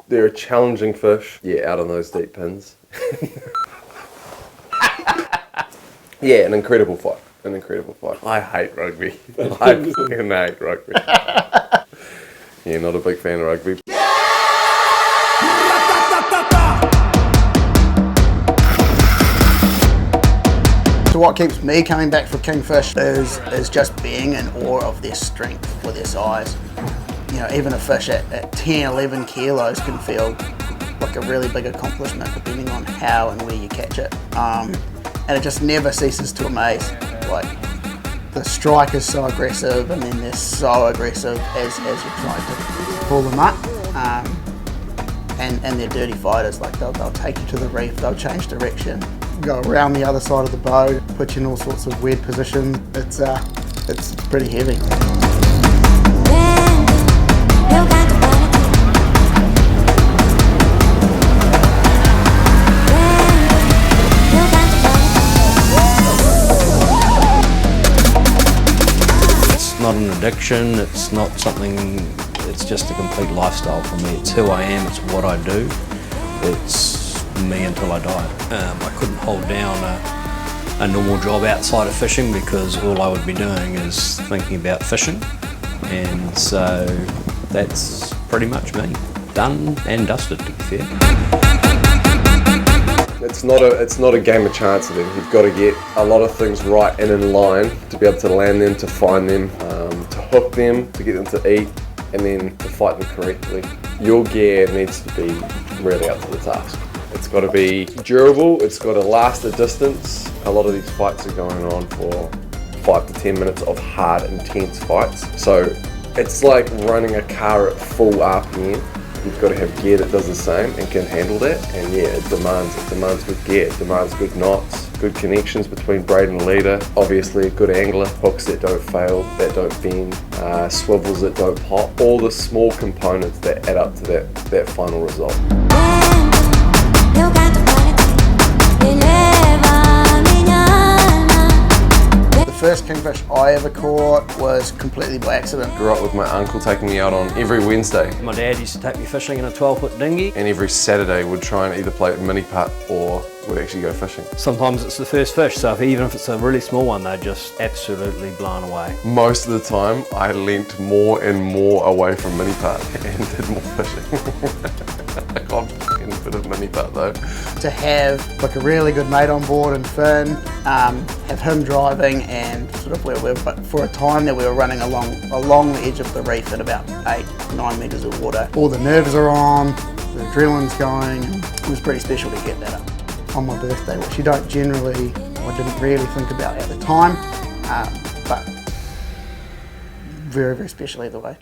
They're a challenging fish. Yeah, out on those deep pins. Yeah, an incredible fight. An incredible fight. I hate rugby. I fucking hate rugby. Yeah, not a big fan of rugby. So what keeps me coming back for Kingfish is just being in awe of their strength for their size. You know, even a fish at 10, 11 kilos can feel like a really big accomplishment depending on how and where you catch it. And it just never ceases to amaze. Like, the strike is so aggressive and then they're so aggressive as you're trying to pull them up. And they're dirty fighters. Like, they'll take you to the reef, they'll change direction, go around the other side of the boat, put you in all sorts of weird positions. It's pretty heavy. It's not an addiction, it's not something, it's just a complete lifestyle for me. It's who I am, it's what I do, it's me until I die. I couldn't hold down a normal job outside of fishing because all I would be doing is thinking about fishing, and so that's pretty much me. Done and dusted, to be fair. It's not a game of chance of them. You've got to get a lot of things right and in line to be able to land them, to find them, to hook them, to get them to eat, and then to fight them correctly. Your gear needs to be really up to the task. It's got to be durable, it's got to last a distance. A lot of these fights are going on for 5 to 10 minutes of hard, intense fights. So it's like running a car at full RPM. You've got to have gear that does the same and can handle that. And yeah, it demands good gear, it demands good knots, good connections between braid and leader. Obviously a good angler, hooks that don't fail, that don't bend, swivels that don't pop. All the small components that add up to that final result. The first kingfish I ever caught was completely by accident. Grew up with my uncle taking me out on every Wednesday. My dad used to take me fishing in a 12-foot dinghy. And every Saturday would try and either play a mini putt or would actually go fishing. Sometimes it's the first fish, so even if it's a really small one, they're just absolutely blown away. Most of the time, I leant more and more away from mini putt and did more fishing. I got a bit of mini putt though. To have like a really good mate on board and Finn, have him driving, and sort of but for a time that we were running along the edge of the reef at about 8-9 metres of water. All the nerves are on, the adrenaline's going. It was pretty special to get that up on my birthday, which you don't generally, or didn't really think about at the time, but very, very special either way.